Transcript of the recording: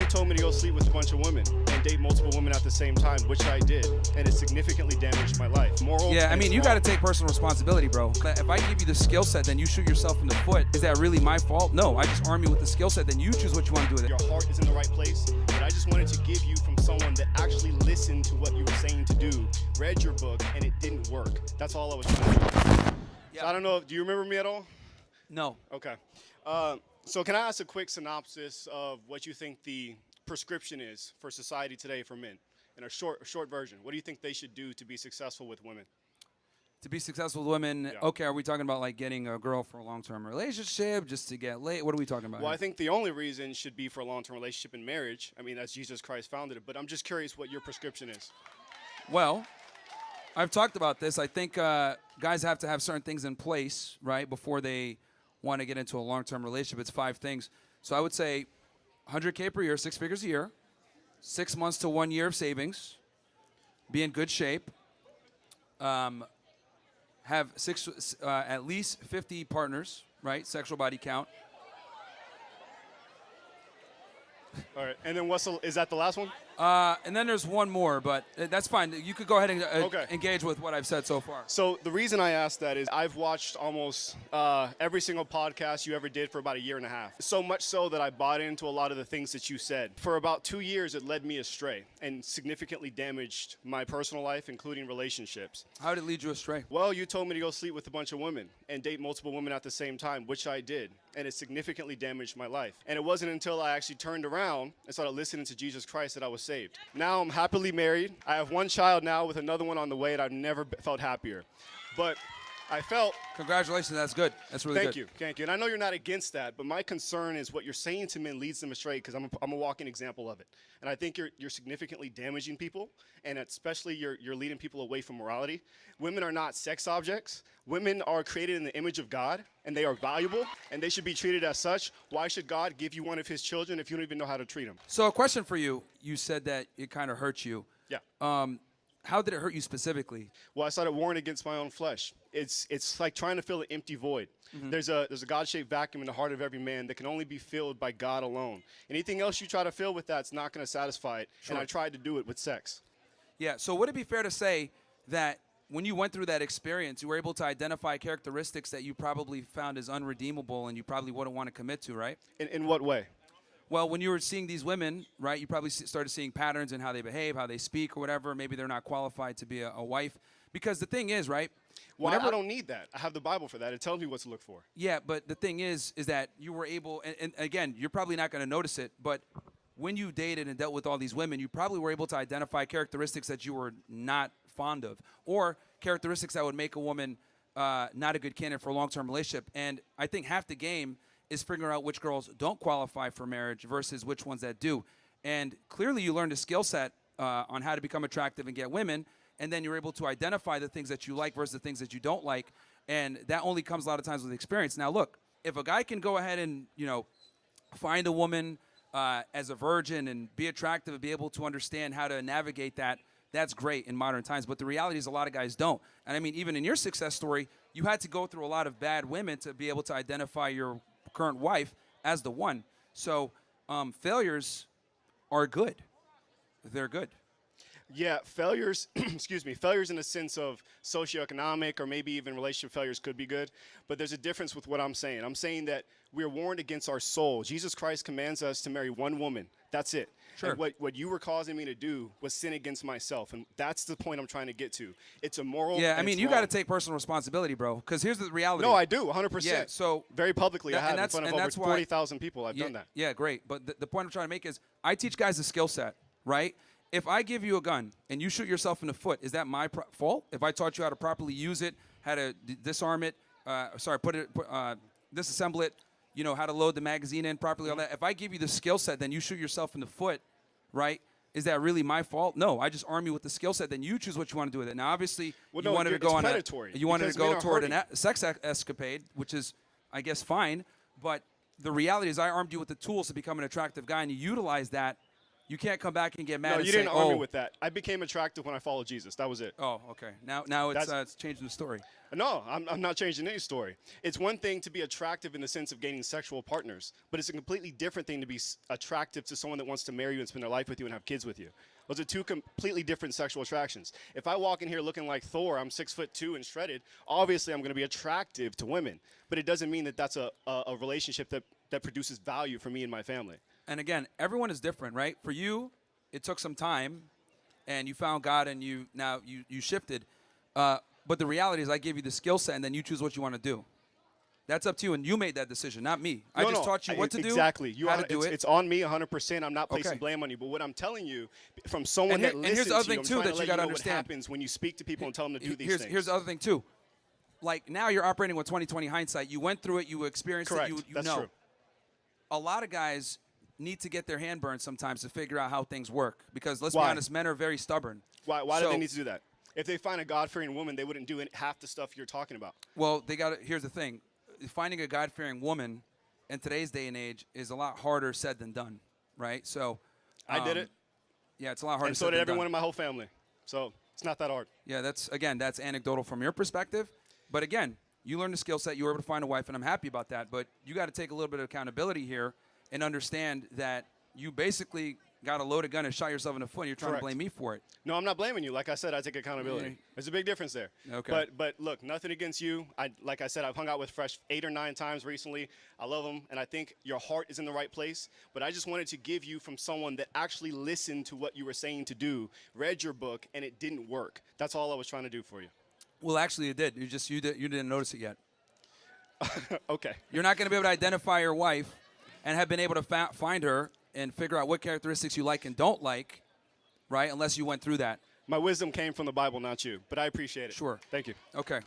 told me to go sleep with a bunch of women and date multiple women at the same time, which I did, and it significantly damaged my life. Moral. Yeah, I mean, you got to take personal responsibility, bro. If I give you the skill set, then you shoot yourself in the foot. Is that really my fault? No, I just arm you with the skill set, then you choose what you want to do with it. Your heart is in the right place, but I just wanted to give you from someone that actually listened to what you were saying to do, read your book, and it didn't work. That's all I was trying to do. Yeah. So I don't know, do you remember me at all? No. Okay. So can I ask a quick synopsis of what you think the prescription is for society today for men? In a short version, what do you think they should do to be successful with women? To be successful with women, Yeah. okay, are we talking about like getting a girl for a long-term relationship, just to get laid? What are we talking about? Well, I think the only reason should be for a long-term relationship and marriage. I mean, as Jesus Christ founded it, but I'm just curious what your prescription is. Well, I've talked about this. I think guys have to have certain things in place, right, before they want to get into a long-term relationship. It's 5 things. So I would say 100K per year, 6 figures a year, 6 months to 1 year of savings, be in good shape, have at least 50 partners, right, sexual body count. All right, and then is that the last one? And then there's one more, but that's fine. You could go ahead and Okay. engage with what I've said so far. So the reason I asked that is I've watched almost every single podcast you ever did for about a year and a half. So much so that I bought into a lot of the things that you said. For about 2 years, it led me astray and significantly damaged my personal life, including relationships. How did it lead you astray? Well, you told me to go sleep with a bunch of women and date multiple women at the same time, which I did, and it significantly damaged my life. And it wasn't until I actually turned around and started listening to Jesus Christ that I was saved. Now I'm happily married. I have 1 child now with another one on the way, and I've never felt happier. But I felt... Congratulations, that's good. That's really good. Thank you. And I know you're not against that, but my concern is what you're saying to men leads them astray, because I'm a walking example of it. And I think you're significantly damaging people, and especially you're leading people away from morality. Women are not sex objects. Women are created in the image of God, and they are valuable, and they should be treated as such. Why should God give you one of his children if you don't even know how to treat them? So a question for you. You said that it kind of hurt you. Yeah. How did it hurt you specifically? Well, I started warring against my own flesh. It's like trying to fill an empty void. Mm-hmm. There's a God-shaped vacuum in the heart of every man that can only be filled by God alone. Anything else you try to fill with that's not going to satisfy it. Sure. And I tried to do it with sex. Yeah. So would it be fair to say that when you went through that experience, you were able to identify characteristics that you probably found as unredeemable and you probably wouldn't want to commit to, right? In what way? Well, when you were seeing these women, right, you probably started seeing patterns in how they behave, how they speak or whatever. Maybe they're not qualified to be a wife. Because the thing is, right? Well, I don't need that. I have the Bible for that. It tells me what to look for. Yeah, but the thing is that you were able, and again, you're probably not going to notice it, but when you dated and dealt with all these women, you probably were able to identify characteristics that you were not fond of, or characteristics that would make a woman not a good candidate for a long-term relationship. And I think half the game is figuring out which girls don't qualify for marriage versus which ones that do. And clearly you learned a skill set on how to become attractive and get women, and then you're able to identify the things that you like versus the things that you don't like, and that only comes a lot of times with experience. Now, look, if a guy can go ahead and, find a woman as a virgin and be attractive and be able to understand how to navigate that, that's great in modern times. But the reality is a lot of guys don't. And, I mean, even in your success story, you had to go through a lot of bad women to be able to identify your current wife as the one. So failures are good. They're good. Yeah, failures, failures in the sense of socioeconomic or maybe even relationship failures could be good. But there's a difference with what I'm saying. I'm saying that we're warned against our soul. Jesus Christ commands us to marry one woman. That's it. Sure. And what you were causing me to do was sin against myself. And that's the point I'm trying to get to. It's immoral. Yeah, I mean, you got to take personal responsibility, bro, because here's the reality. No, I do, 100%. Yeah, so very publicly, I have in front of over that's 40,000 people. I've done that. Yeah, great. But the point I'm trying to make is I teach guys a skill set, right? If I give you a gun and you shoot yourself in the foot, is that my fault? If I taught you how to properly use it, how to disarm it, disassemble it, how to load the magazine in properly, all that. If I give you the skill set, then you shoot yourself in the foot, right? Is that really my fault? No, I just arm you with the skill set. Then you choose what you want to do with it. Now, obviously, you wanted to go toward a sex escapade, which is, I guess, fine. But the reality is I armed you with the tools to become an attractive guy, and you utilize that You can't come back and get mad No, and you say, didn't arm me oh, with that. I became attractive when I followed Jesus. That was it. oh, okay. Now it's changing the story. No, I'm not changing any story. It's one thing to be attractive in the sense of gaining sexual partners, but it's a completely different thing to be attractive to someone that wants to marry you and spend their life with you and have kids with you. Those are two completely different sexual attractions. If I walk in here looking like Thor, I'm 6'2" and shredded, obviously I'm going to be attractive to women, but it doesn't mean that that's a relationship that produces value for me and my family. And again, everyone is different, right? For you, it took some time, and you found God, and you shifted. But the reality is, I gave you the skill set, and then you choose what you want to do. That's up to you, and you made that decision, not me. I just taught you what to do, exactly. how to do it. It's on me 100%. I'm not placing blame on you. But what I'm telling you, from someone that listens here's the other to you, thing, I'm too, trying that to you let gotta know understand. what happens when you speak to people and tell them to do these things. Here's the other thing, too. Like, now you're operating with 20/20 hindsight. You went through it. You experienced Correct. it. You That's know. true. A lot of guys need to get their hand burned sometimes to figure out how things work. Because, let's be Why? honest, men are very stubborn. Why do they need to do that? If they find a God-fearing woman, they wouldn't do half the stuff you're talking about. Well, here's the thing. Finding a God-fearing woman in today's day and age is a lot harder said than done, right? So I did it. Yeah, it's a lot harder And said so did than everyone done. in my whole family. So it's not that hard. Yeah, that's anecdotal from your perspective. But again, you learned the skill set. You were able to find a wife, and I'm happy about that. But you got to take a little bit of accountability here and understand that you basically got a loaded gun and shot yourself in the foot, and you're trying Correct. to blame me for it. No, I'm not blaming you. Like I said, I take accountability. Yeah. There's a big difference there. Okay. But look, nothing against you. Like I said, I've hung out with Fresh 8 or 9 times recently. I love them, and I think your heart is in the right place. But I just wanted to give you from someone that actually listened to what you were saying to do, read your book, and it didn't work. That's all I was trying to do for you. Well, actually, it did. You didn't notice it yet. Okay. You're not going to be able to identify your wife and have been able to find her and figure out what characteristics you like and don't like, right, unless you went through that. My wisdom came from the Bible, not you. But I appreciate it. Sure. Thank you. Okay.